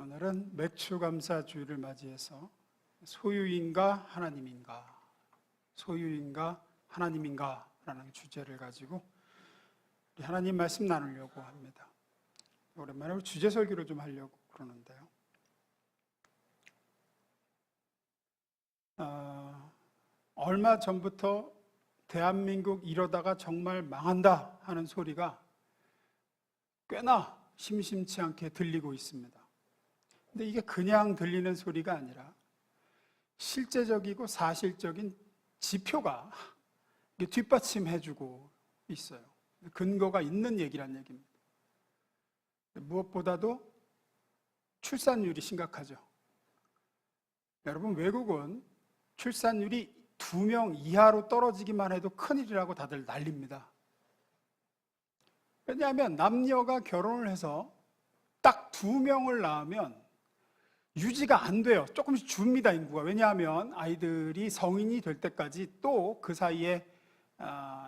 오늘은 맥추감사주의를 맞이해서 소유인가 하나님인가, 소유인가 하나님인가 라는 주제를 가지고 우리 하나님 말씀 나누려고 합니다. 오랜만에 주제 설교를 좀 하려고 그러는데요. 얼마 전부터 대한민국 이러다가 정말 망한다 하는 소리가 꽤나 심심치 않게 들리고 있습니다. 근데 이게 그냥 들리는 소리가 아니라 실제적이고 사실적인 지표가 뒷받침해주고 있어요. 근거가 있는 얘기란 얘기입니다. 무엇보다도 출산율이 심각하죠. 여러분, 외국은 출산율이 2명 이하로 떨어지기만 해도 큰일이라고 다들 난립니다. 왜냐하면 남녀가 결혼을 해서 딱 2명을 낳으면 유지가 안 돼요. 조금씩 줍니다, 인구가. 왜냐하면 아이들이 성인이 될 때까지 또 그 사이에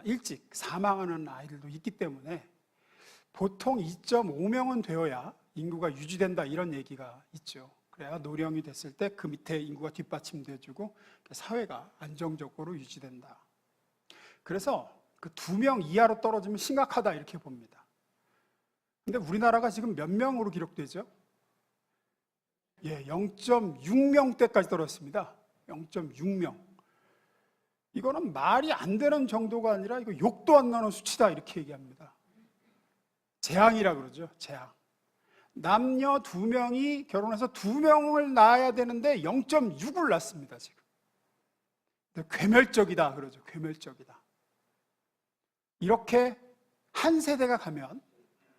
일찍 사망하는 아이들도 있기 때문에 보통 2.5명은 되어야 인구가 유지된다, 이런 얘기가 있죠. 그래야 노령이 됐을 때 그 밑에 인구가 뒷받침돼주고 사회가 안정적으로 유지된다. 그래서 그 2명 이하로 떨어지면 심각하다, 이렇게 봅니다. 근데 우리나라가 지금 몇 명으로 기록되죠? 0.6명대까지 떨어졌습니다. 0.6명. 이거는 말이 안 되는 정도가 아니라 이거 욕도 안 나는 수치다, 이렇게 얘기합니다. 재앙이라 그러죠, 재앙. 남녀 2명이 결혼해서 2명을 낳아야 되는데 0.6을 낳습니다, 지금. 괴멸적이다 그러죠, 괴멸적이다. 이렇게 한 세대가 가면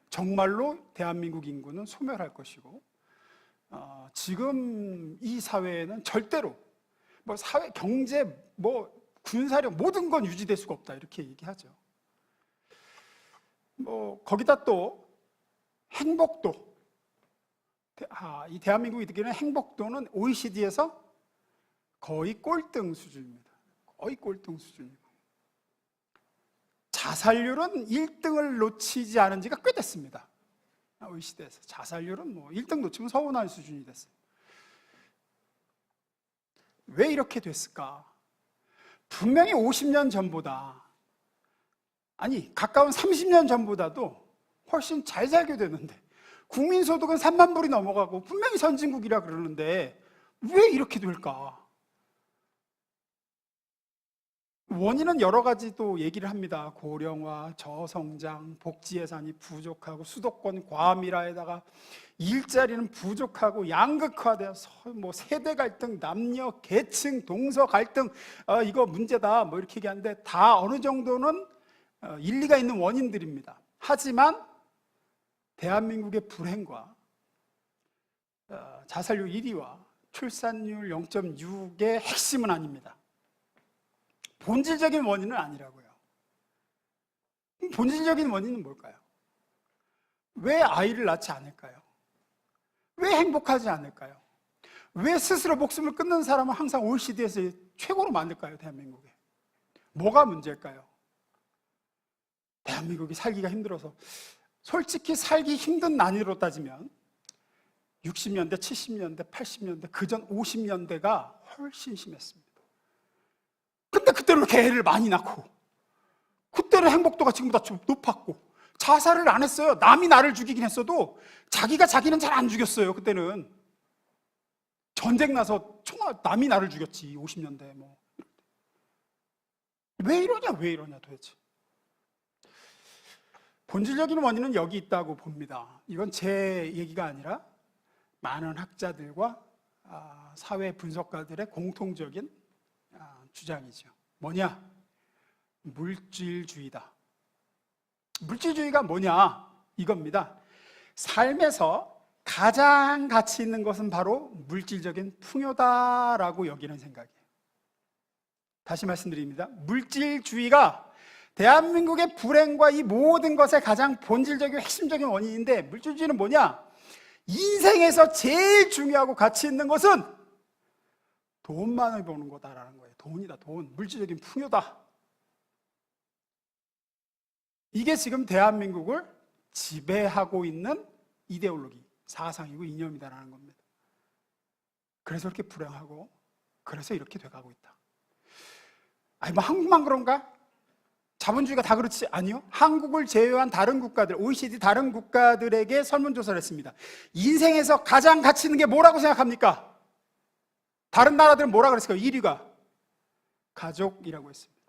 정말로 대한민국 인구는 소멸할 것이고, 지금 이 사회에는 절대로 사회, 경제, 군사력 모든 건 유지될 수가 없다, 이렇게 얘기하죠. 거기다 또 행복도, 이 대한민국이 느끼는 행복도는 OECD에서 거의 꼴등 수준입니다. 거의 꼴등 수준이고, 자살률은 1등을 놓치지 않은 지가 꽤 됐습니다. OECD에서 자살률은 1등 놓치면 서운할 수준이 됐어요. 왜 이렇게 됐을까? 분명히 50년 전보다, 아니 가까운 30년 전보다도 훨씬 잘 살게 되는데, 국민소득은 3만 불이 넘어가고 분명히 선진국이라 그러는데 왜 이렇게 될까? 원인은 여러 가지도 얘기를 합니다. 고령화, 저성장, 복지 예산이 부족하고 수도권 과밀화에다가 일자리는 부족하고 양극화되어서 세대 갈등, 남녀 계층 동서 갈등, 이거 문제다 이렇게 얘기하는데 다 어느 정도는 일리가 있는 원인들입니다. 하지만 대한민국의 불행과 자살률 1위와 출산율 0.6의 핵심은 아닙니다. 본질적인 원인은 아니라고요. 본질적인 원인은 뭘까요? 왜 아이를 낳지 않을까요? 왜 행복하지 않을까요? 왜 스스로 목숨을 끊는 사람은 항상 OECD에서 최고로 많을까요, 대한민국에? 뭐가 문제일까요? 대한민국이 살기가 힘들어서, 솔직히 살기 힘든 난이도로 따지면 60년대, 70년대, 80년대, 그전 50년대가 훨씬 심했습니다. 근데 그때는 이렇게 애를 많이 낳고, 그때는 행복도가 지금보다 좀 높았고, 자살을 안 했어요. 남이 나를 죽이긴 했어도 자기는 잘 안 죽였어요. 그때는 전쟁 나서 남이 나를 죽였지, 50년대 왜 이러냐 도대체. 본질적인 원인은 여기 있다고 봅니다. 이건 제 얘기가 아니라 많은 학자들과 사회 분석가들의 공통적인 주장이죠. 뭐냐? 물질주의다. 물질주의가 뭐냐? 이겁니다. 삶에서 가장 가치 있는 것은 바로 물질적인 풍요다라고 여기는 생각이에요. 다시 말씀드립니다. 물질주의가 대한민국의 불행과 이 모든 것의 가장 본질적이고 핵심적인 원인인데, 물질주의는 뭐냐? 인생에서 제일 중요하고 가치 있는 것은 돈만을 버는 거다라는 거예요. 돈이다, 돈. 물질적인 풍요다. 이게 지금 대한민국을 지배하고 있는 이데올로기, 사상이고 이념이다라는 겁니다. 그래서 이렇게 불행하고 그래서 이렇게 돼가고 있다. 아니 뭐 한국만 그런가? 자본주의가 다 그렇지? 아니요. 한국을 제외한 다른 국가들, OECD 다른 국가들에게 설문조사를 했습니다. 인생에서 가장 가치 있는 게 뭐라고 생각합니까? 다른 나라들은 뭐라 그랬을까요? 1위가 가족이라고 했습니다.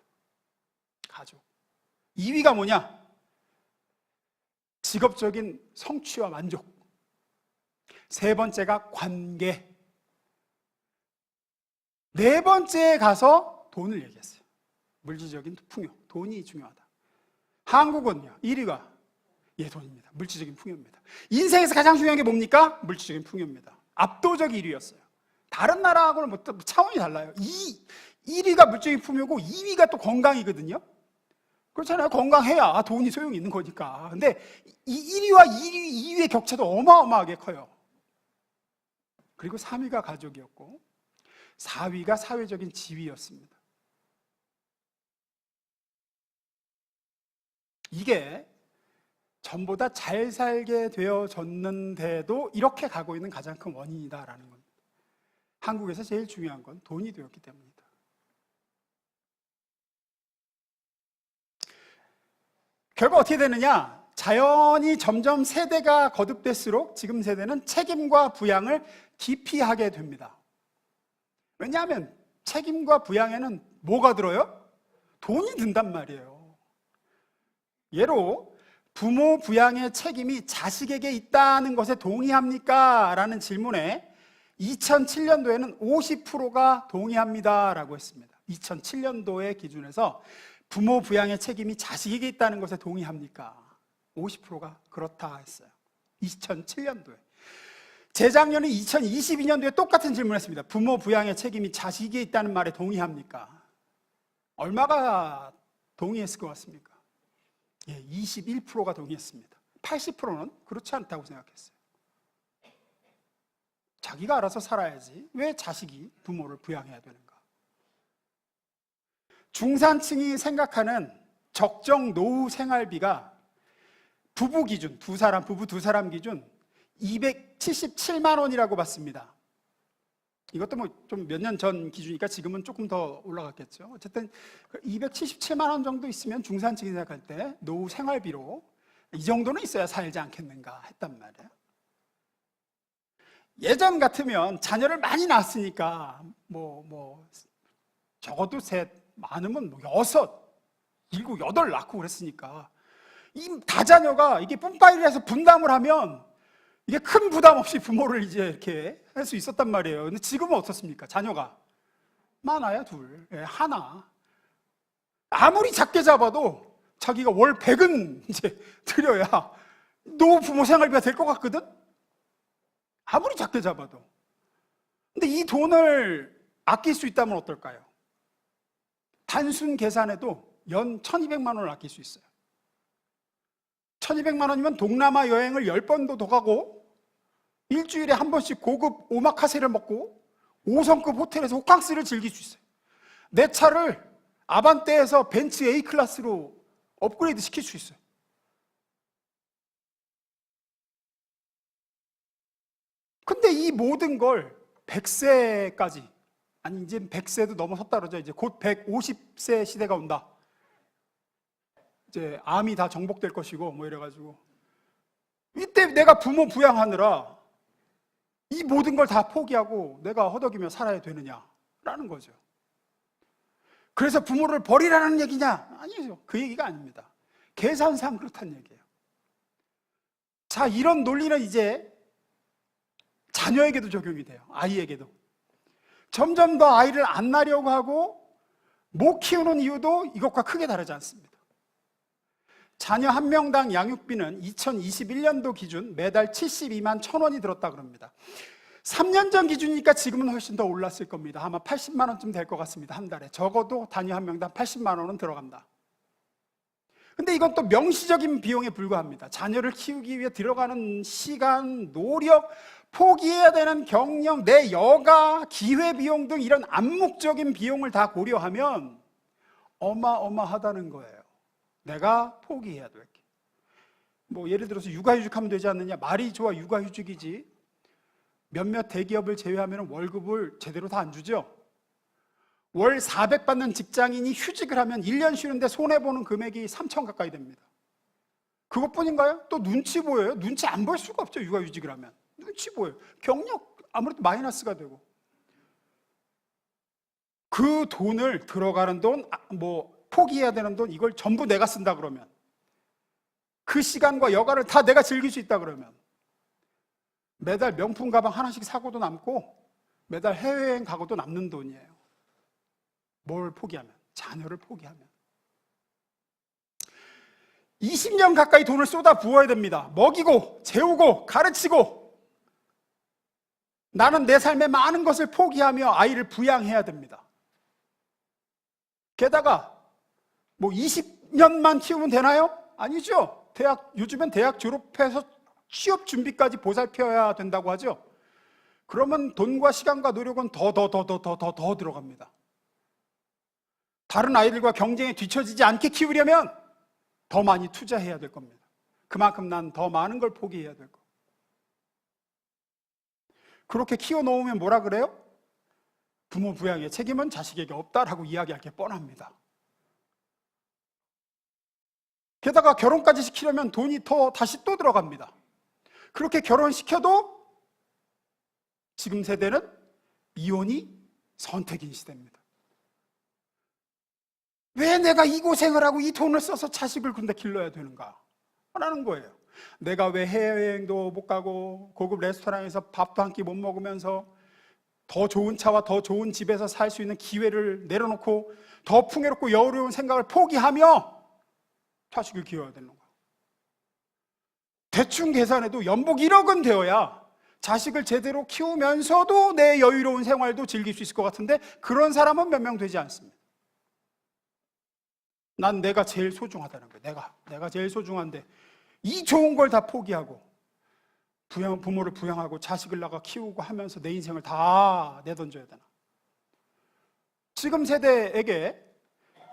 가족. 2위가 뭐냐? 직업적인 성취와 만족. 세 번째가 관계. 네 번째에 가서 돈을 얘기했어요. 물질적인 풍요. 돈이 중요하다. 한국은요, 1위가 돈입니다. 물질적인 풍요입니다. 인생에서 가장 중요한 게 뭡니까? 물질적인 풍요입니다. 압도적 1위였어요. 다른 나라하고는 뭐 차원이 달라요. 1위가 물질적인 풍요고 2위가 또 건강이거든요. 그렇잖아요. 건강해야 돈이 소용이 있는 거니까. 근데 이 1위와 2위의 격차도 어마어마하게 커요. 그리고 3위가 가족이었고 4위가 사회적인 지위였습니다. 이게 전보다 잘 살게 되어졌는데도 이렇게 가고 있는 가장 큰 원인이다라는 겁니다. 한국에서 제일 중요한 건 돈이 되었기 때문이다. 결국 어떻게 되느냐? 자연히 점점 세대가 거듭될수록 지금 세대는 책임과 부양을 기피하게 됩니다. 왜냐하면 책임과 부양에는 뭐가 들어요? 돈이 든단 말이에요. 예로 부모 부양의 책임이 자식에게 있다는 것에 동의합니까? 라는 질문에 2007년도에는 50%가 동의합니다 라고 했습니다. 2007년도의 기준에서 부모 부양의 책임이 자식에게 있다는 것에 동의합니까? 50%가 그렇다 했어요. 2007년도에. 재작년에 2022년도에 똑같은 질문을 했습니다. 부모 부양의 책임이 자식에게 있다는 말에 동의합니까? 얼마가 동의했을 것 같습니까? 21%가 동의했습니다. 80%는 그렇지 않다고 생각했어요. 자기가 알아서 살아야지 왜 자식이 부모를 부양해야 되는가? 중산층이 생각하는 적정 노후 생활비가 부부 기준, 부부 두 사람 기준 277만 원이라고 봤습니다. 이것도 뭐 좀 몇 년 전 기준이니까 지금은 조금 더 올라갔겠죠. 어쨌든 277만 원 정도 있으면 중산층이 생각할 때 노후 생활비로 이 정도는 있어야 살지 않겠는가 했단 말이에요. 예전 같으면 자녀를 많이 낳았으니까 적어도 셋, 많으면 6, 7, 8 낳고 그랬으니까 이 다자녀가 이게 뿜빠이를 해서 분담을 하면 이게 큰 부담 없이 부모를 이제 이렇게 할 수 있었단 말이에요. 근데 지금은 어떻습니까? 자녀가 많아야 둘, 하나. 아무리 작게 잡아도 자기가 월 100은 이제 드려야 노후 부모 생활비가 될 것 같거든? 아무리 작게 잡아도. 근데 이 돈을 아낄 수 있다면 어떨까요? 단순 계산해도 연 1200만 원을 아낄 수 있어요. 1200만 원이면 동남아 여행을 10번도 더 가고 일주일에 한 번씩 고급 오마카세를 먹고 5성급 호텔에서 호캉스를 즐길 수 있어요. 내 차를 아반떼에서 벤츠 A클래스로 업그레이드 시킬 수 있어요. 근데 이 모든 걸 100세까지, 아니 이제 100세도 넘어섰다 그러죠. 이제 곧 150세 시대가 온다. 이제 암이 다 정복될 것이고 뭐 이래가지고 이때 내가 부모 부양하느라 이 모든 걸 다 포기하고 내가 허덕이며 살아야 되느냐라는 거죠. 그래서 부모를 버리라는 얘기냐? 아니죠. 그 얘기가 아닙니다. 계산상 그렇다는 얘기예요. 자, 이런 논리는 이제 자녀에게도 적용이 돼요. 아이에게도. 점점 더 아이를 안 낳으려고 하고 못 키우는 이유도 이것과 크게 다르지 않습니다. 자녀 한 명당 양육비는 2021년도 기준 매달 72만 1,000원이 들었다 그럽니다. 3년 전 기준이니까 지금은 훨씬 더 올랐을 겁니다. 아마 80만 원쯤 될 것 같습니다. 한 달에. 적어도 자녀 한 명당 80만 원은 들어간다. 근데 이건 또 명시적인 비용에 불과합니다. 자녀를 키우기 위해 들어가는 시간, 노력, 포기해야 되는 경력, 내 여가, 기회비용 등 이런 암묵적인 비용을 다 고려하면 어마어마하다는 거예요. 내가 포기해야 될 게. 뭐 예를 들어서 육아휴직하면 되지 않느냐, 말이 좋아 육아휴직이지 몇몇 대기업을 제외하면 월급을 제대로 다 안 주죠. 월 400 받는 직장인이 휴직을 하면 1년 쉬는데 손해보는 금액이 3천 가까이 됩니다. 그것뿐인가요? 또 눈치 보여요? 눈치 안 볼 수가 없죠. 육아휴직을 하면 눈치 보여요. 경력 아무래도 마이너스가 되고, 그 돈을 들어가는 돈, 뭐 포기해야 되는 돈, 이걸 전부 내가 쓴다 그러면, 그 시간과 여가를 다 내가 즐길 수 있다 그러면 매달 명품 가방 하나씩 사고도 남고 매달 해외여행 가고도 남는 돈이에요. 뭘 포기하면? 자녀를 포기하면. 20년 가까이 돈을 쏟아 부어야 됩니다. 먹이고 재우고 가르치고, 나는 내 삶의 많은 것을 포기하며 아이를 부양해야 됩니다. 게다가 뭐 20년만 키우면 되나요? 아니죠. 요즘엔 대학 졸업해서 취업 준비까지 보살펴야 된다고 하죠. 그러면 돈과 시간과 노력은 더 들어갑니다. 다른 아이들과 경쟁에 뒤처지지 않게 키우려면 더 많이 투자해야 될 겁니다. 그만큼 난 더 많은 걸 포기해야 될 거. 그렇게 키워놓으면 뭐라 그래요? 부모 부양의 책임은 자식에게 없다라고 이야기할 게 뻔합니다. 게다가 결혼까지 시키려면 돈이 다시 또 들어갑니다. 그렇게 결혼시켜도 지금 세대는 이혼이 선택인 시대입니다. 왜 내가 이 고생을 하고 이 돈을 써서 자식을 군데 길러야 되는가? 라는 거예요. 내가 왜 해외여행도 못 가고 고급 레스토랑에서 밥도 한 끼 못 먹으면서 더 좋은 차와 더 좋은 집에서 살 수 있는 기회를 내려놓고 더 풍요롭고 여유로운 생각을 포기하며 자식을 키워야 되는 거야. 대충 계산해도 연봉 1억은 되어야 자식을 제대로 키우면서도 내 여유로운 생활도 즐길 수 있을 것 같은데, 그런 사람은 몇 명 되지 않습니다. 난 내가 제일 소중하다는 거예요. 내가 제일 소중한데 이 좋은 걸 다 포기하고 부모를 부양하고 자식을 낳아 키우고 하면서 내 인생을 다 내던져야 되나? 지금 세대에게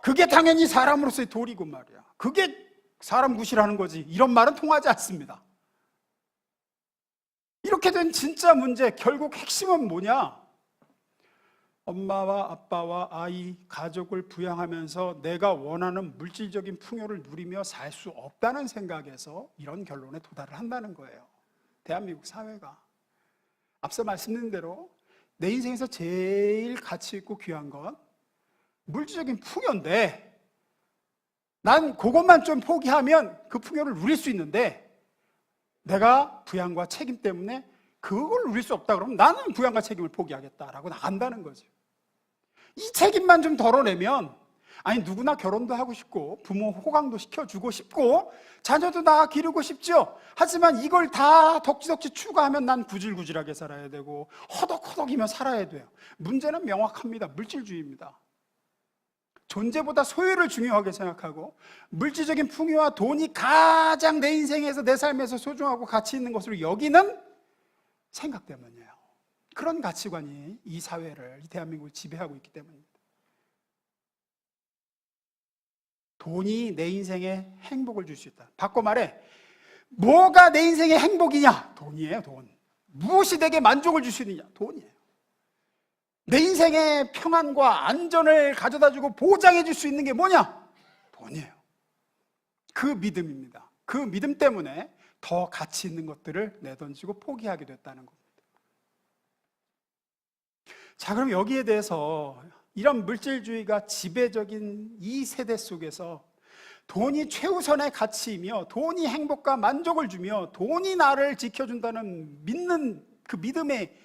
그게 당연히 사람으로서의 도리고 말이야. 그게 사람 구실하는 거지. 이런 말은 통하지 않습니다. 이렇게 된 진짜 문제, 결국 핵심은 뭐냐? 엄마와 아빠와 아이, 가족을 부양하면서 내가 원하는 물질적인 풍요를 누리며 살 수 없다는 생각에서 이런 결론에 도달을 한다는 거예요. 대한민국 사회가. 앞서 말씀드린 대로 내 인생에서 제일 가치 있고 귀한 건 물질적인 풍요인데, 난 그것만 좀 포기하면 그 풍요를 누릴 수 있는데, 내가 부양과 책임 때문에 그걸 누릴 수 없다 그러면 나는 부양과 책임을 포기하겠다라고 나간다는 거죠. 이 책임만 좀 덜어내면, 아니 누구나 결혼도 하고 싶고 부모 호강도 시켜주고 싶고 자녀도 다 기르고 싶죠. 하지만 이걸 다 덕지덕지 추가하면 난 구질구질하게 살아야 되고 허덕허덕이며 살아야 돼요. 문제는 명확합니다. 물질주의입니다. 존재보다 소유를 중요하게 생각하고 물질적인 풍요와 돈이 가장 내 인생에서, 내 삶에서 소중하고 가치 있는 것으로 여기는 생각 때문이에요. 그런 가치관이 이 사회를, 이 대한민국을 지배하고 있기 때문입니다. 돈이 내 인생에 행복을 줄 수 있다. 바꿔 말해, 뭐가 내 인생의 행복이냐? 돈이에요, 돈. 무엇이 내게 만족을 줄 수 있느냐? 돈이에요. 내 인생의 평안과 안전을 가져다 주고 보장해 줄 수 있는 게 뭐냐? 돈이에요. 그 믿음입니다. 그 믿음 때문에 더 가치 있는 것들을 내던지고 포기하게 됐다는 겁니다. 자, 그럼 여기에 대해서 이런 물질주의가 지배적인 이 세대 속에서 돈이 최우선의 가치이며 돈이 행복과 만족을 주며 돈이 나를 지켜준다는 믿는 그 믿음에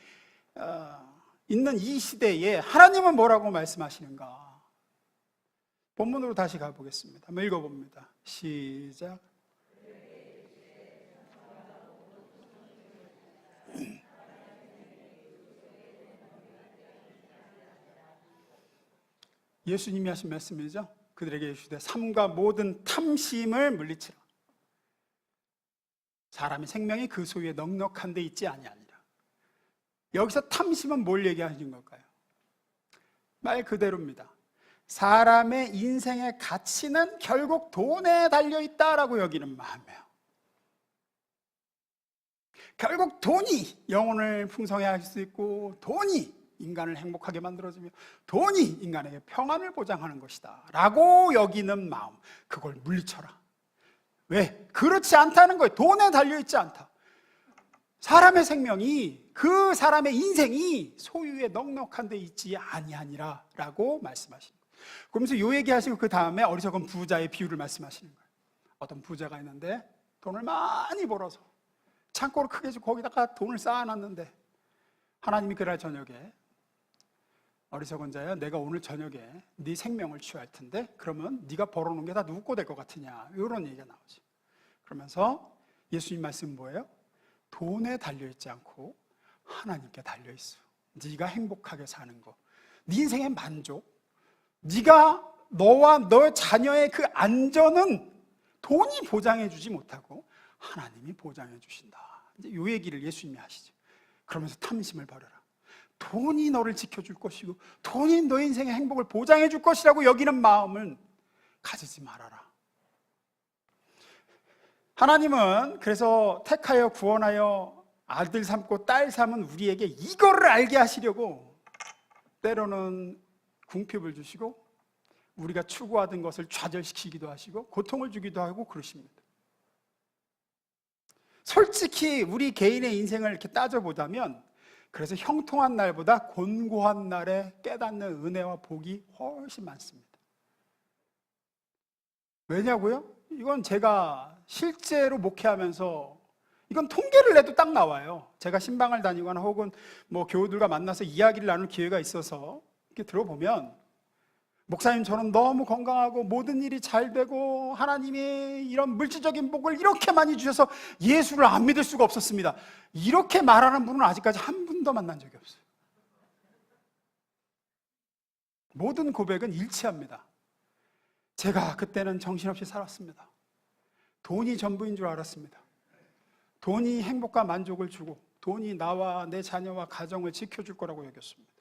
있는 이 시대에 하나님은 뭐라고 말씀하시는가? 본문으로 다시 가보겠습니다. 한번 읽어봅니다. 시작. 예수님이 하신 말씀이죠. 그들에게 이르시되 삶과 모든 탐심을 물리치라. 사람의 생명이 그 소유에 넉넉한 데 있지 아니하니라. 여기서 탐심은 뭘 얘기하는 걸까요? 말 그대로입니다. 사람의 인생의 가치는 결국 돈에 달려있다라고 여기는 마음이에요. 결국 돈이 영혼을 풍성해 할 수 있고, 돈이 인간을 행복하게 만들어주며, 돈이 인간에게 평안을 보장하는 것이다 라고 여기는 마음, 그걸 물리쳐라. 왜? 그렇지 않다는 거예요. 돈에 달려있지 않다. 사람의 생명이, 그 사람의 인생이 소유에 넉넉한 데 있지 아니하니라 라고 말씀하시는 거예요. 그러면서 요 얘기하시고 그 다음에 어리석은 부자의 비유를 말씀하시는 거예요. 어떤 부자가 있는데 돈을 많이 벌어서 창고를 크게 주고 거기다가 돈을 쌓아놨는데, 하나님이 그날 저녁에 어리석은 자야, 내가 오늘 저녁에 네 생명을 취할 텐데 그러면 네가 벌어놓은 게 다 누구 거 될 것 같으냐, 이런 얘기가 나오지. 그러면서 예수님 말씀은 뭐예요? 돈에 달려있지 않고 하나님께 달려있어. 네가 행복하게 사는 거, 네 인생의 만족, 네가 너와 너 자녀의 그 안전은 돈이 보장해주지 못하고 하나님이 보장해 주신다. 이제 이 얘기를 예수님이 하시죠. 그러면서 탐심을 버려라. 돈이 너를 지켜줄 것이고 돈이 너의 인생의 행복을 보장해 줄 것이라고 여기는 마음을 가지지 말아라. 하나님은 그래서 택하여 구원하여 아들 삼고 딸 삼은 우리에게 이거를 알게 하시려고 때로는 궁핍을 주시고 우리가 추구하던 것을 좌절시키기도 하시고 고통을 주기도 하고 그러십니다. 솔직히 우리 개인의 인생을 이렇게 따져보자면, 그래서 형통한 날보다 곤고한 날에 깨닫는 은혜와 복이 훨씬 많습니다. 왜냐고요? 이건 제가 실제로 목회하면서 이건 통계를 내도 딱 나와요. 제가 신방을 다니거나 혹은 뭐 교우들과 만나서 이야기를 나눌 기회가 있어서 이렇게 들어보면, 목사님 저는 너무 건강하고 모든 일이 잘 되고 하나님이 이런 물질적인 복을 이렇게 많이 주셔서 예수를 안 믿을 수가 없었습니다, 이렇게 말하는 분은 아직까지 한 분도 만난 적이 없어요. 모든 고백은 일치합니다. 제가 그때는 정신없이 살았습니다. 돈이 전부인 줄 알았습니다. 돈이 행복과 만족을 주고 돈이 나와 내 자녀와 가정을 지켜줄 거라고 여겼습니다.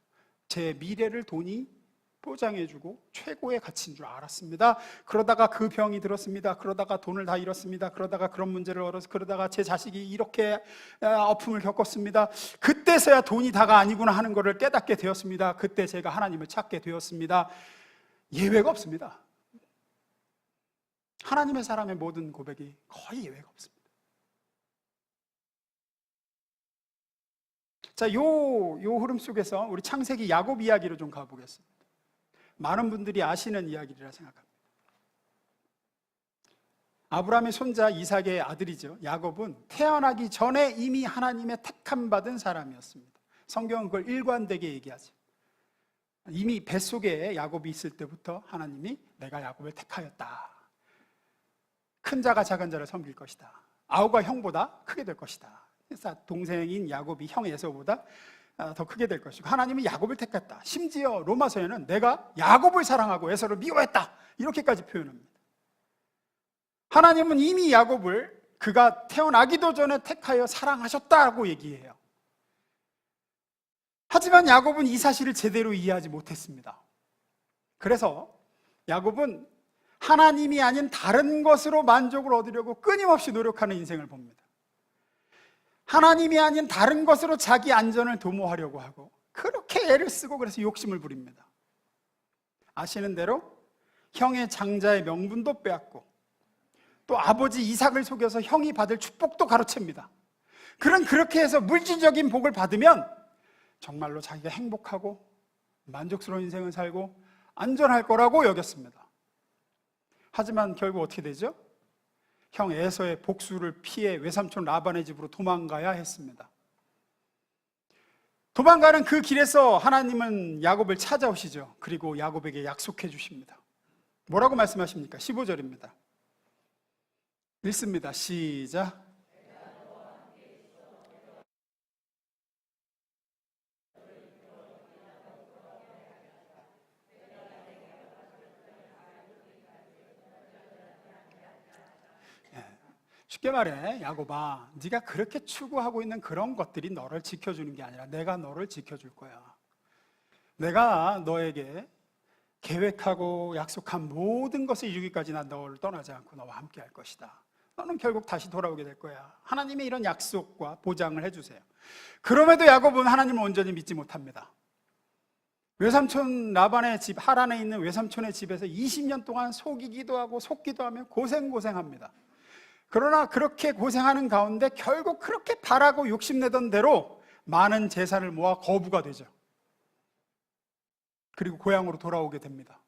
제 미래를 돈이 보장해주고 최고의 가치인 줄 알았습니다. 그러다가 그 병이 들었습니다. 그러다가 돈을 다 잃었습니다. 그러다가 그런 문제를 얻어서, 그러다가 제 자식이 이렇게 아픔을 겪었습니다. 그때서야 돈이 다가 아니구나 하는 것을 깨닫게 되었습니다. 그때 제가 하나님을 찾게 되었습니다. 예외가 없습니다. 하나님의 사람의 모든 고백이 거의 예외가 없습니다. 자, 요 흐름 속에서 우리 창세기 야곱 이야기로 좀 가보겠습니다. 많은 분들이 아시는 이야기라 생각합니다. 아브라함의 손자 이삭의 아들이죠. 야곱은 태어나기 전에 이미 하나님의 택함 받은 사람이었습니다. 성경은 그걸 일관되게 얘기하죠. 이미 뱃속에 야곱이 있을 때부터 하나님이 내가 야곱을 택하였다. 큰 자가 작은 자를 섬길 것이다. 아우가 형보다 크게 될 것이다. 그래서 동생인 야곱이 형 에서보다 더 크게 될 것이고, 하나님이 야곱을 택했다. 심지어 로마서에는 내가 야곱을 사랑하고 에서를 미워했다, 이렇게까지 표현합니다. 하나님은 이미 야곱을 그가 태어나기도 전에 택하여 사랑하셨다고 얘기해요. 하지만 야곱은 이 사실을 제대로 이해하지 못했습니다. 그래서 야곱은 하나님이 아닌 다른 것으로 만족을 얻으려고 끊임없이 노력하는 인생을 봅니다. 하나님이 아닌 다른 것으로 자기 안전을 도모하려고 하고 그렇게 애를 쓰고, 그래서 욕심을 부립니다. 아시는 대로 형의 장자의 명분도 빼앗고 또 아버지 이삭을 속여서 형이 받을 축복도 가로챕니다. 그렇게 해서 물질적인 복을 받으면 정말로 자기가 행복하고 만족스러운 인생을 살고 안전할 거라고 여겼습니다. 하지만 결국 어떻게 되죠? 형 에서의 복수를 피해 외삼촌 라반의 집으로 도망가야 했습니다. 도망가는 그 길에서 하나님은 야곱을 찾아오시죠. 그리고 야곱에게 약속해 주십니다. 뭐라고 말씀하십니까? 15절입니다. 읽습니다. 시작. 쉽게 말해, 야곱아, 네가 그렇게 추구하고 있는 그런 것들이 너를 지켜주는 게 아니라 내가 너를 지켜줄 거야. 내가 너에게 계획하고 약속한 모든 것을 이루기까지 난 너를 떠나지 않고 너와 함께 할 것이다. 너는 결국 다시 돌아오게 될 거야. 하나님의 이런 약속과 보장을 해주세요. 그럼에도 야곱은 하나님을 온전히 믿지 못합니다. 외삼촌 라반의 집, 하란에 있는 외삼촌의 집에서 20년 동안 속이기도 하고 속기도 하며 고생합니다. 그러나 그렇게 고생하는 가운데 결국 그렇게 바라고 욕심내던 대로 많은 재산을 모아 거부가 되죠. 그리고 고향으로 돌아오게 됩니다.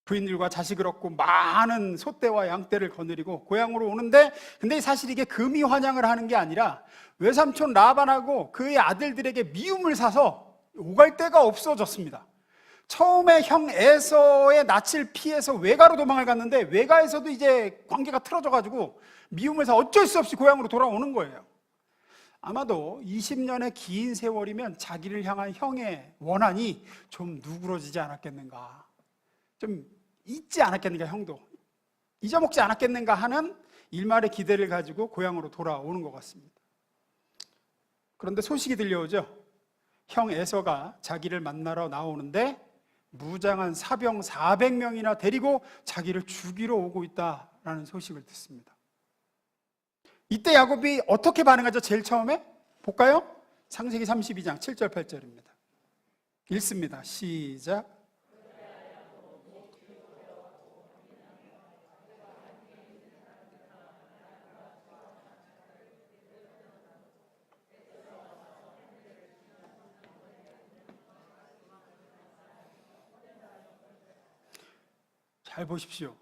부인들과 자식을 얻고 많은 소떼와 양떼를 거느리고 고향으로 오는데, 근데 사실 이게 금이 환영을 하는 게 아니라 외삼촌 라반하고 그의 아들들에게 미움을 사서 오갈 데가 없어졌습니다. 처음에 형 에서의 낯을 피해서 외가로 도망을 갔는데 외가에서도 이제 관계가 틀어져가지고 미움을 사 어쩔 수 없이 고향으로 돌아오는 거예요. 아마도 20년의 긴 세월이면 자기를 향한 형의 원한이 좀 누그러지지 않았겠는가, 좀 잊지 않았겠는가, 형도 잊어먹지 않았겠는가 하는 일말의 기대를 가지고 고향으로 돌아오는 것 같습니다. 그런데 소식이 들려오죠. 형 에서가 자기를 만나러 나오는데 무장한 사병 400명이나 데리고 자기를 죽이러 오고 있다라는 소식을 듣습니다. 이때 야곱이 어떻게 반응하죠? 제일 처음에 볼까요? 창세기 32장 7절 8절입니다. 읽습니다. 시작. 잘 보십시오.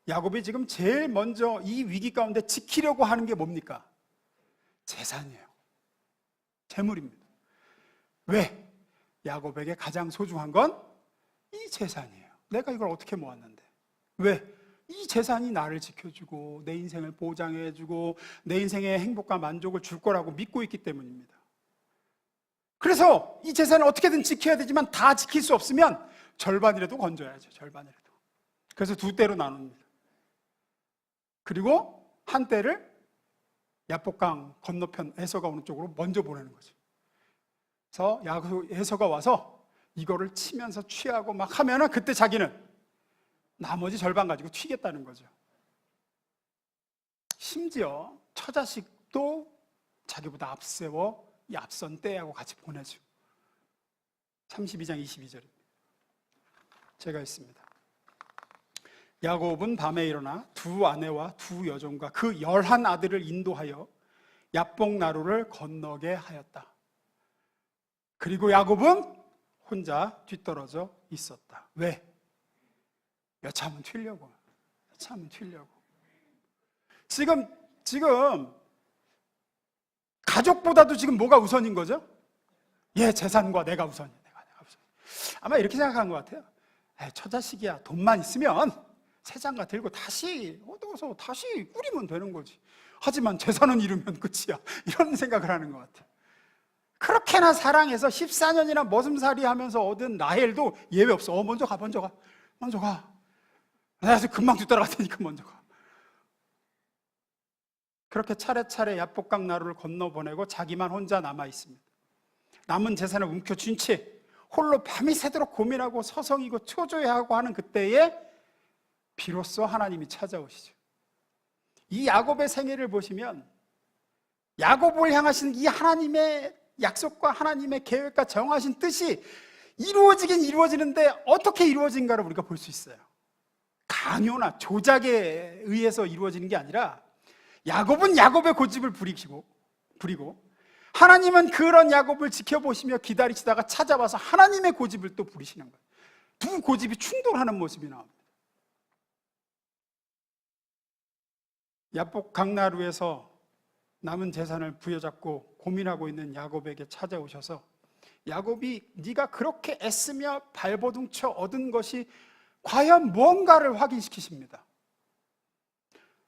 야곱이 지금 제일 먼저 이 위기 가운데 지키려고 하는 게 뭡니까? 재산이에요. 재물입니다. 왜? 야곱에게 가장 소중한 건 이 재산이에요. 내가 이걸 어떻게 모았는데. 왜? 이 재산이 나를 지켜주고 내 인생을 보장해주고 내 인생의 행복과 만족을 줄 거라고 믿고 있기 때문입니다. 그래서 이 재산을 어떻게든 지켜야 되지만 다 지킬 수 없으면 절반이라도 건져야죠. 절반이라도. 그래서 두 때로 나눕니다. 그리고 한 때를 야복강 건너편 에서가 오는 쪽으로 먼저 보내는 거죠. 그래서 에서가 와서 이거를 치면서 취하고 막 하면은 그때 자기는 나머지 절반 가지고 튀겠다는 거죠. 심지어 처자식도 자기보다 앞세워 이 앞선 때하고 같이 보내죠. 32장 22절입니다. 제가 있습니다. 야곱은 밤에 일어나 두 아내와 두 여종과 그 11 아들을 인도하여 야복 나루를 건너게 하였다. 그리고 야곱은 혼자 뒤떨어져 있었다. 왜? 여차하면 튀려고. 여차하면 튀려고. 지금 가족보다도 지금 뭐가 우선인 거죠? 재산과 내가 우선이야. 내가 우선. 아마 이렇게 생각한 것 같아요. 처자식이야. 돈만 있으면 새 장가 들고 다시 얻어서 다시 꾸리면 되는 거지. 하지만 재산은 이루면 끝이야. 이런 생각을 하는 것 같아요. 그렇게나 사랑해서 14년이나 머슴살이 하면서 얻은 라헬도 예외 없어. 먼저 가. 내가 금방 뒤따라갈 테니까 먼저 가. 그렇게 차례차례 야복강 나루를 건너보내고 자기만 혼자 남아 있습니다. 남은 재산을 움켜쥔 채 홀로 밤이 새도록 고민하고 서성이고 초조해하고 하는 그때에 비로소 하나님이 찾아오시죠. 이 야곱의 생애를 보시면 야곱을 향하신 이 하나님의 약속과 하나님의 계획과 정하신 뜻이 이루어지긴 이루어지는데 어떻게 이루어진가를 우리가 볼 수 있어요. 강요나 조작에 의해서 이루어지는 게 아니라 야곱은 야곱의 고집을 부리고 하나님은 그런 야곱을 지켜보시며 기다리시다가 찾아와서 하나님의 고집을 또 부리시는 거예요. 두 고집이 충돌하는 모습이 나옵니다. 야복 강나루에서 남은 재산을 부여잡고 고민하고 있는 야곱에게 찾아오셔서 야곱이 네가 그렇게 애쓰며 발버둥쳐 얻은 것이 과연 무언가를 확인시키십니다.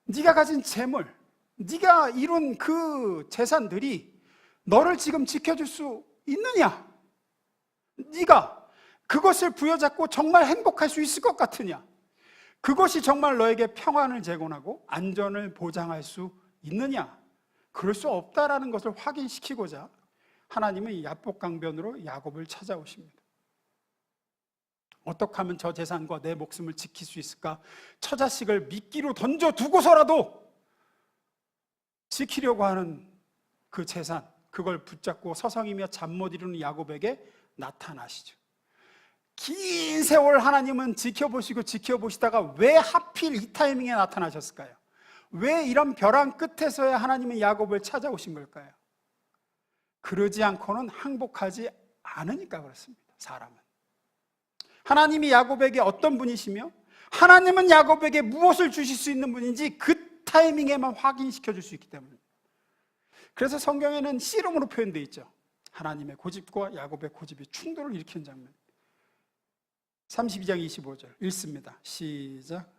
네가 가진 재물, 네가 이룬 그 재산들이 너를 지금 지켜줄 수 있느냐? 네가 그것을 부여잡고 정말 행복할 수 있을 것 같으냐? 그것이 정말 너에게 평안을 제공하고 안전을 보장할 수 있느냐? 그럴 수 없다라는 것을 확인시키고자 하나님은 야복강변으로 야곱을 찾아오십니다. 어떻게 하면 저 재산과 내 목숨을 지킬 수 있을까? 처자식을 미끼로 던져두고서라도 지키려고 하는 그 재산, 그걸 붙잡고 서성이며 잠 못 이루는 야곱에게 나타나시죠. 긴 세월 하나님은 지켜보시다가 왜 하필 이 타이밍에 나타나셨을까요? 왜 이런 벼랑 끝에서야 하나님은 야곱을 찾아오신 걸까요? 그러지 않고는 항복하지 않으니까 그렇습니다. 사람은. 하나님이 야곱에게 어떤 분이시며 하나님은 야곱에게 무엇을 주실 수 있는 분인지 그 타이밍에만 확인시켜 줄 수 있기 때문입니다. 그래서 성경에는 씨름으로 표현되어 있죠. 하나님의 고집과 야곱의 고집이 충돌을 일으키는 장면. 32장 25절 읽습니다. 시작.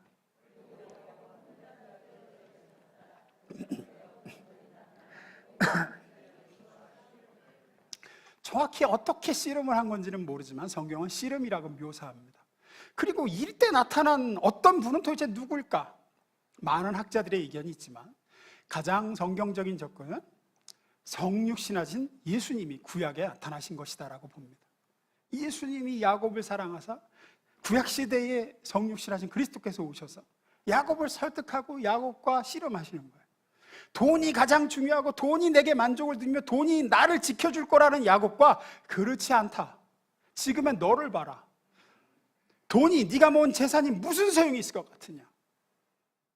정확히 어떻게 씨름을 한 건지는 모르지만 성경은 씨름이라고 묘사합니다. 그리고 이때 나타난 어떤 분은 도대체 누굴까? 많은 학자들의 의견이 있지만 가장 성경적인 접근은 성육신하신 예수님이 구약에 나타나신 것이다라고 봅니다. 예수님이 야곱을 사랑하사 구약시대에 성육신하신 그리스도께서 오셔서 야곱을 설득하고 야곱과 씨름하시는 거예요. 돈이 가장 중요하고 돈이 내게 만족을 드리며 돈이 나를 지켜줄 거라는 야곱과 그렇지 않다. 지금의 너를 봐라. 돈이 네가 모은 재산이 무슨 소용이 있을 것 같으냐?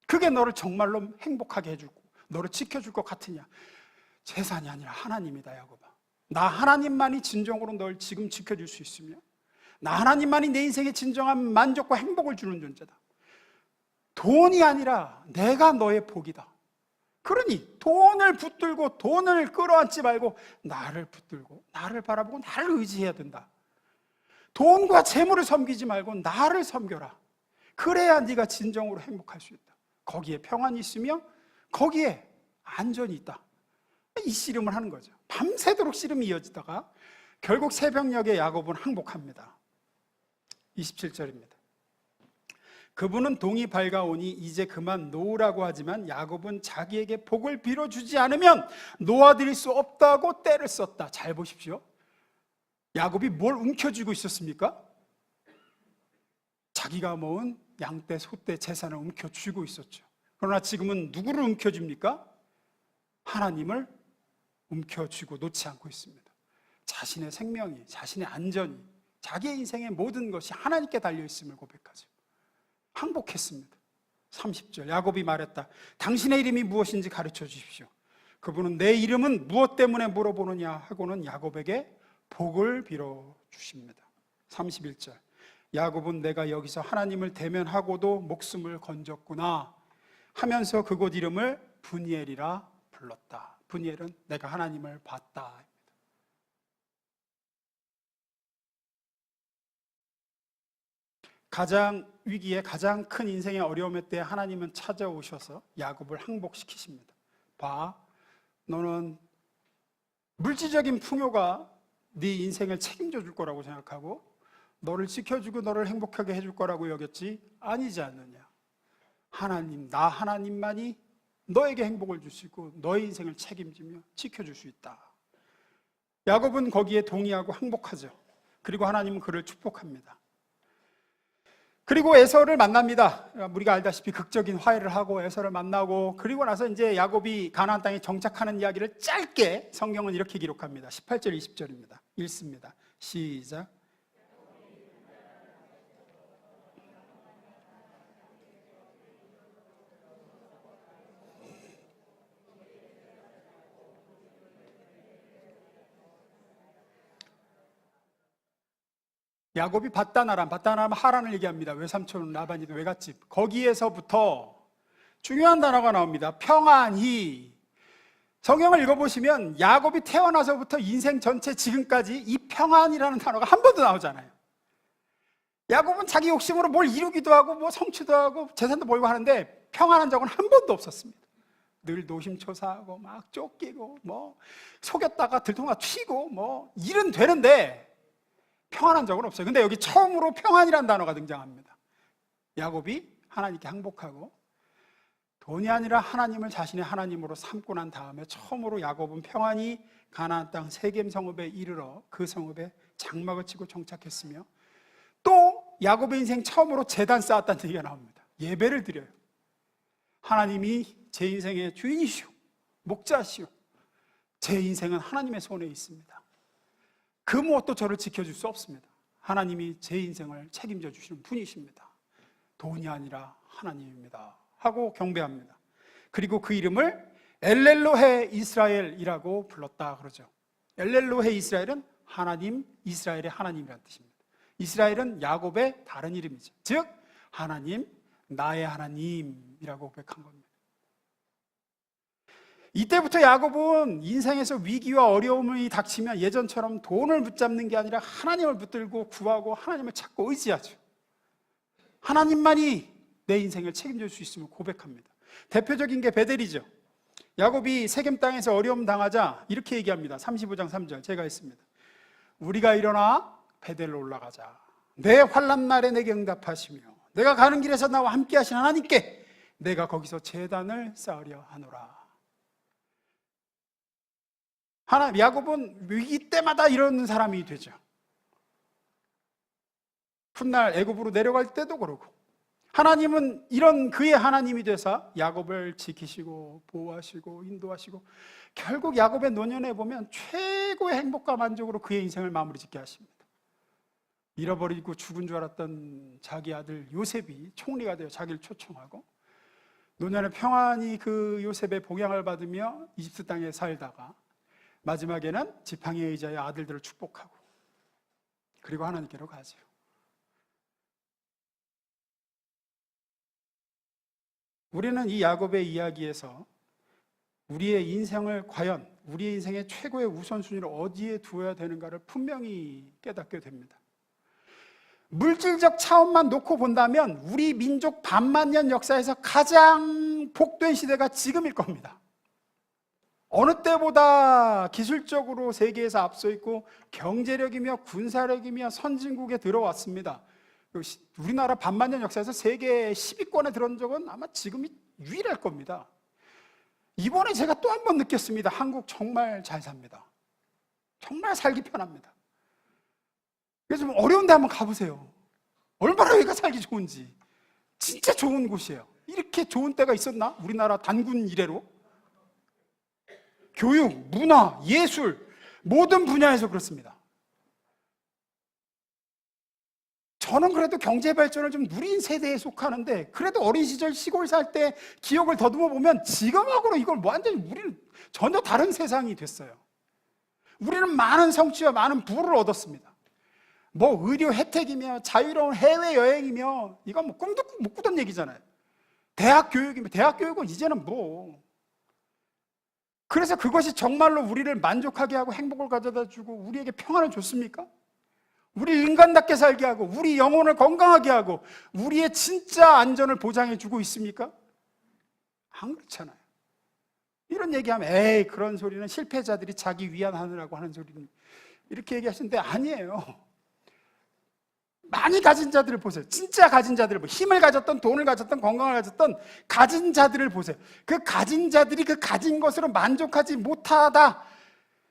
그게 너를 정말로 행복하게 해주고 너를 지켜줄 것 같으냐? 재산이 아니라 하나님이다 야곱아. 나 하나님만이 진정으로 널 지금 지켜줄 수 있으며 나 하나님만이 내 인생에 진정한 만족과 행복을 주는 존재다. 돈이 아니라 내가 너의 복이다. 그러니 돈을 붙들고 돈을 끌어안지 말고 나를 붙들고 나를 바라보고 나를 의지해야 된다. 돈과 재물을 섬기지 말고 나를 섬겨라. 그래야 네가 진정으로 행복할 수 있다. 거기에 평안이 있으며 거기에 안전이 있다. 이 씨름을 하는 거죠. 밤새도록 씨름이 이어지다가 결국 새벽녘에 야곱은 항복합니다. 27절입니다. 그분은 동이 밝아오니 이제 그만 놓으라고 하지만 야곱은 자기에게 복을 빌어주지 않으면 놓아드릴 수 없다고 떼를 썼다. 잘 보십시오. 야곱이 뭘 움켜쥐고 있었습니까? 자기가 모은 양떼, 소떼, 재산을 움켜쥐고 있었죠. 그러나 지금은 누구를 움켜줍니까? 하나님을 움켜쥐고 놓지 않고 있습니다. 자신의 생명이, 자신의 안전이, 자기의 인생의 모든 것이 하나님께 달려있음을 고백하죠. 항복했습니다. 30절 야곱이 말했다. 당신의 이름이 무엇인지 가르쳐 주십시오. 그분은 내 이름은 무엇 때문에 물어보느냐 하고는 야곱에게 복을 빌어 주십니다. 31절 야곱은 내가 여기서 하나님을 대면하고도 목숨을 건졌구나 하면서 그곳 이름을 브니엘이라 불렀다. 브니엘은 내가 하나님을 봤다. 가장 위기에 가장 큰 인생의 어려움의 때 하나님은 찾아오셔서 야곱을 항복시키십니다. 봐, 너는 물질적인 풍요가 네 인생을 책임져 줄 거라고 생각하고 너를 지켜주고 너를 행복하게 해줄 거라고 여겼지 아니지 않느냐. 하나님, 나 하나님만이 너에게 행복을 주시고 너의 인생을 책임지며 지켜줄 수 있다. 야곱은 거기에 동의하고 항복하죠. 그리고 하나님은 그를 축복합니다. 그리고 에서를 만납니다. 우리가 알다시피 극적인 화해를 하고 에서를 만나고 그리고 나서 이제 야곱이 가나안 땅에 정착하는 이야기를 짧게 성경은 이렇게 기록합니다. 18절 20절입니다. 읽습니다. 시작. 야곱이 밧다나람 하란을 얘기합니다. 외삼촌 라반이도 외갓집. 거기에서부터 중요한 단어가 나옵니다. 평안히. 성경을 읽어보시면 야곱이 태어나서부터 인생 전체 지금까지 이 평안이라는 단어가 한 번도 나오잖아요. 야곱은 자기 욕심으로 뭘 이루기도 하고 뭐 성취도 하고 재산도 벌고 하는데 평안한 적은 한 번도 없었습니다. 늘 노심초사하고 막 쫓기고 뭐 속였다가 들통나 튀고 뭐 일은 되는데 평안한 적은 없어요. 근데 여기 처음으로 평안이라는 단어가 등장합니다. 야곱이 하나님께 항복하고 돈이 아니라 하나님을 자신의 하나님으로 삼고 난 다음에 처음으로 야곱은 평안히 가나안 땅 세겜 성읍에 이르러 그 성읍에 장막을 치고 정착했으며 또 야곱의 인생 처음으로 제단 쌓았다는 얘기가 나옵니다. 예배를 드려요. 하나님이 제 인생의 주인이시오, 목자시오. 제 인생은 하나님의 손에 있습니다. 그 무엇도 저를 지켜줄 수 없습니다. 하나님이 제 인생을 책임져 주시는 분이십니다. 돈이 아니라 하나님입니다 하고 경배합니다. 그리고 그 이름을 엘렐로헤 이스라엘이라고 불렀다 그러죠. 엘렐로헤 이스라엘은 하나님, 이스라엘의 하나님이라는 뜻입니다. 이스라엘은 야곱의 다른 이름이죠. 즉 하나님, 나의 하나님이라고 고백한 겁니다. 이때부터 야곱은 인생에서 위기와 어려움이 닥치면 예전처럼 돈을 붙잡는 게 아니라 하나님을 붙들고 구하고 하나님을 찾고 의지하죠. 하나님만이 내 인생을 책임질 수 있음을 고백합니다. 대표적인 게 베델이죠. 야곱이 세겜 땅에서 어려움 당하자 이렇게 얘기합니다. 35장 3절 제가 했습니다. 우리가 일어나 베델로 올라가자. 내 환난 날에 내게 응답하시며 내가 가는 길에서 나와 함께 하신 하나님께 내가 거기서 제단을 쌓으려 하노라. 야곱은 위기 때마다 이러는 사람이 되죠. 훗날 애굽으로 내려갈 때도 그러고, 하나님은 이런 그의 하나님이 되사 야곱을 지키시고 보호하시고 인도하시고 결국 야곱의 노년에 보면 최고의 행복과 만족으로 그의 인생을 마무리 짓게 하십니다. 잃어버리고 죽은 줄 알았던 자기 아들 요셉이 총리가 되어 자기를 초청하고, 노년에 평안히 그 요셉의 복양을 받으며 이집트 땅에 살다가 마지막에는 지팡이에 의지하여 아들들을 축복하고 그리고 하나님께로 가죠. 우리는 이 야곱의 이야기에서 우리의 인생을 과연 우리의 인생의 최고의 우선순위를 어디에 두어야 되는가를 분명히 깨닫게 됩니다. 물질적 차원만 놓고 본다면 우리 민족 반만 년 역사에서 가장 복된 시대가 지금일 겁니다. 어느 때보다 기술적으로 세계에서 앞서 있고 경제력이며 군사력이며 선진국에 들어왔습니다. 우리나라 반만 년 역사에서 세계 10위권에 들어온 적은 아마 지금이 유일할 겁니다. 이번에 제가 또 한 번 느꼈습니다. 한국 정말 잘 삽니다. 정말 살기 편합니다. 그래서 좀 어려운 데 한번 가보세요. 얼마나 여기가 살기 좋은지. 진짜 좋은 곳이에요. 이렇게 좋은 때가 있었나? 우리나라 단군 이래로. 교육, 문화, 예술 모든 분야에서 그렇습니다. 저는 그래도 경제 발전을 좀 누린 세대에 속하는데, 그래도 어린 시절 시골 살 때 기억을 더듬어 보면 지금하고는 이걸 완전히 우리는 전혀 다른 세상이 됐어요. 우리는 많은 성취와 많은 부를 얻었습니다. 뭐 의료 혜택이며 자유로운 해외여행이며 이건 뭐 꿈도 못 꾸던 얘기잖아요. 대학 교육이며 대학 교육은 이제는 뭐, 그래서 그것이 정말로 우리를 만족하게 하고 행복을 가져다 주고 우리에게 평안을 줬습니까? 우리 인간답게 살게 하고 우리 영혼을 건강하게 하고 우리의 진짜 안전을 보장해 주고 있습니까? 안 그렇잖아요. 이런 얘기하면 에이 그런 소리는 실패자들이 자기 위안하느라고 하는 소리는, 이렇게 얘기하시는데 아니에요. 많이 가진 자들을 보세요. 진짜 가진 자들을 보세요. 힘을 가졌던, 돈을 가졌던, 건강을 가졌던 가진 자들을 보세요. 그 가진 자들이 그 가진 것으로 만족하지 못하다,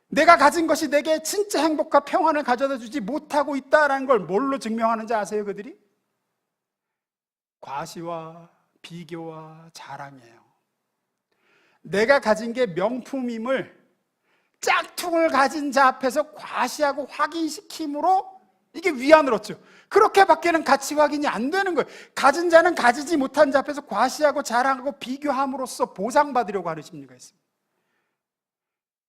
내가 가진 것이 내게 진짜 행복과 평안을 가져다 주지 못하고 있다는 걸 뭘로 증명하는지 아세요? 그들이? 과시와 비교와 자랑이에요. 내가 가진 게 명품임을 짝퉁을 가진 자 앞에서 과시하고 확인시킴으로 이게 위안을 얻죠. 그렇게밖에는 가치 확인이 안 되는 거예요. 가진 자는 가지지 못한 자 앞에서 과시하고 자랑하고 비교함으로써 보상받으려고 하는 심리가 있습니다.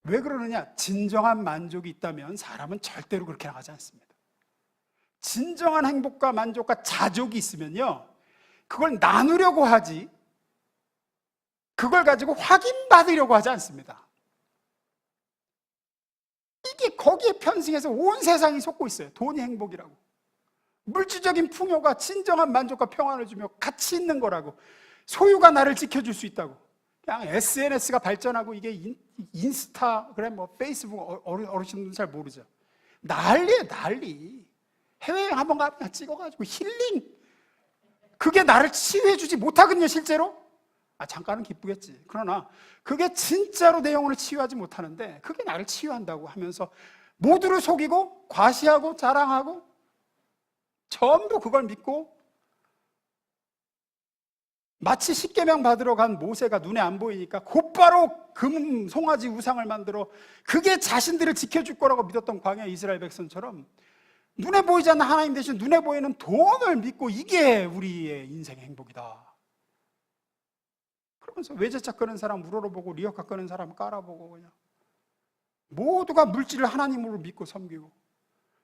왜 그러느냐? 진정한 만족이 있다면 사람은 절대로 그렇게 나가지 않습니다. 진정한 행복과 만족과 자족이 있으면요, 그걸 나누려고 하지, 그걸 가지고 확인받으려고 하지 않습니다. 이게 거기에 편승해서 온 세상이 속고 있어요. 돈이 행복이라고. 물질적인 풍요가 진정한 만족과 평안을 주며 가치 있는 거라고. 소유가 나를 지켜줄 수 있다고. 그냥 SNS가 발전하고 이게 인스타그램, 뭐 페이스북, 어르신들은 잘 모르죠. 난리예요, 난리. 해외여행 한번 가면 찍어가지고 힐링. 그게 나를 치유해주지 못하거든요, 실제로. 잠깐은 기쁘겠지. 그러나 그게 진짜로 내 영혼을 치유하지 못하는데, 그게 나를 치유한다고 하면서 모두를 속이고 과시하고 자랑하고 전부 그걸 믿고 마치 십계명 받으러 간 모세가 눈에 안 보이니까 곧바로 금 송아지 우상을 만들어 그게 자신들을 지켜줄 거라고 믿었던 광야 이스라엘 백성처럼 눈에 보이지 않는 하나님 대신 눈에 보이는 돈을 믿고 이게 우리의 인생의 행복이다. 그러면서 외제차 끄는 사람 우러러보고 리어카 끄는 사람 깔아보고 그냥 모두가 물질을 하나님으로 믿고 섬기고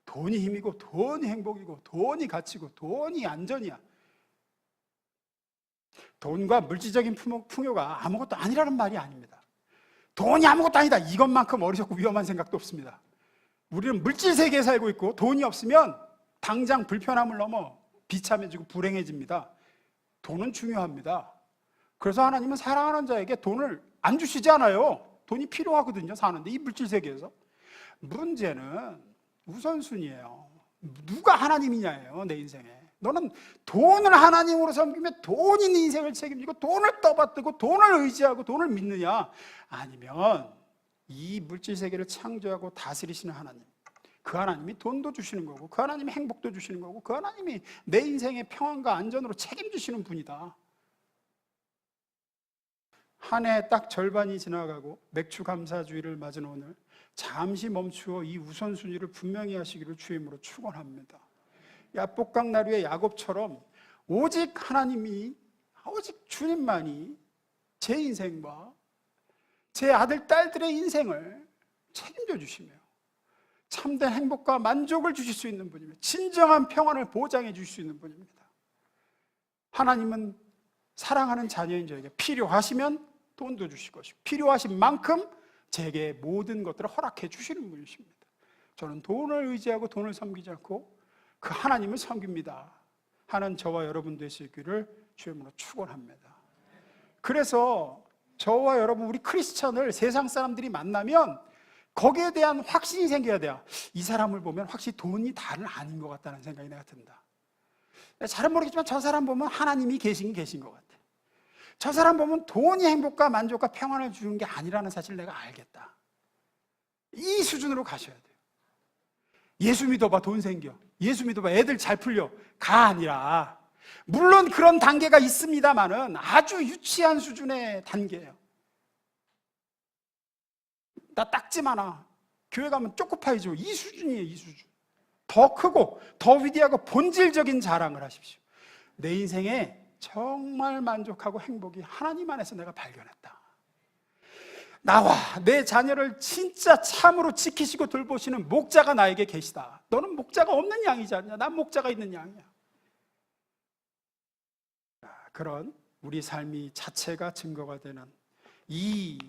돈이 힘이고 돈이 행복이고 돈이 가치고 돈이 안전이야. 돈과 물질적인 풍요가 아무것도 아니라는 말이 아닙니다. 돈이 아무것도 아니다. 이것만큼 어리석고 위험한 생각도 없습니다. 우리는 물질 세계에 살고 있고 돈이 없으면 당장 불편함을 넘어 비참해지고 불행해집니다. 돈은 중요합니다. 그래서 하나님은 사랑하는 자에게 돈을 안 주시지 않아요. 돈이 필요하거든요, 사는데 이 물질 세계에서. 문제는 우선순위예요. 누가 하나님이냐예요, 내 인생에. 너는 돈을 하나님으로 섬기며 돈이 네 인생을 책임지고 돈을 떠받들고 돈을 의지하고 돈을 믿느냐, 아니면 이 물질 세계를 창조하고 다스리시는 하나님, 그 하나님이 돈도 주시는 거고 그 하나님이 행복도 주시는 거고 그 하나님이 내 인생의 평안과 안전으로 책임지시는 분이다. 한 해 딱 절반이 지나가고 맥주 감사주의를 맞은 오늘 잠시 멈추어 이 우선순위를 분명히 하시기를 주임으로 축원합니다. 야복강나루의 야곱처럼 오직 하나님이, 오직 주님만이 제 인생과 제 아들, 딸들의 인생을 책임져 주시며 참된 행복과 만족을 주실 수 있는 분이며 진정한 평안을 보장해 주실 수 있는 분입니다. 하나님은 사랑하는 자녀인 저에게 필요하시면 돈도 주실 것이고 필요하신 만큼 제게 모든 것들을 허락해 주시는 분이십니다. 저는 돈을 의지하고 돈을 섬기지 않고 그 하나님을 섬깁니다 하는 저와 여러분 될 수 있기를 주님으로 축원합니다. 그래서 저와 여러분, 우리 크리스천을 세상 사람들이 만나면 거기에 대한 확신이 생겨야 돼요. 이 사람을 보면 확실히 돈이 다는 아닌 것 같다는 생각이 내가 든다. 잘은 모르겠지만 저 사람 보면 하나님이 계신 것 같아. 저 사람 보면 돈이 행복과 만족과 평안을 주는 게 아니라는 사실을 내가 알겠다. 이 수준으로 가셔야 돼요. 예수 믿어봐 돈 생겨, 예수 믿어봐 애들 잘 풀려, 가 아니라, 물론 그런 단계가 있습니다만은 아주 유치한 수준의 단계예요. 나 딱지 많아, 교회 가면 초코파이 줘, 이 수준이에요. 이 수준. 더 크고 더 위대하고 본질적인 자랑을 하십시오. 내 인생에 정말 만족하고 행복이 하나님 안에서 내가 발견했다. 나와 내 자녀를 진짜 참으로 지키시고 돌보시는 목자가 나에게 계시다. 너는 목자가 없는 양이지 않냐? 난 목자가 있는 양이야. 그런 우리 삶이 자체가 증거가 되는 이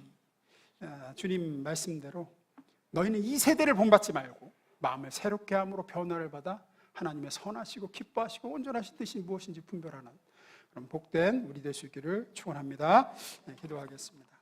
주님 말씀대로 너희는 이 세대를 본받지 말고 마음을 새롭게 함으로 변화를 받아 하나님의 선하시고 기뻐하시고 온전하신 뜻이 무엇인지 분별하는 그런 복된 우리 될 수 있기를 축원합니다. 기도하겠습니다.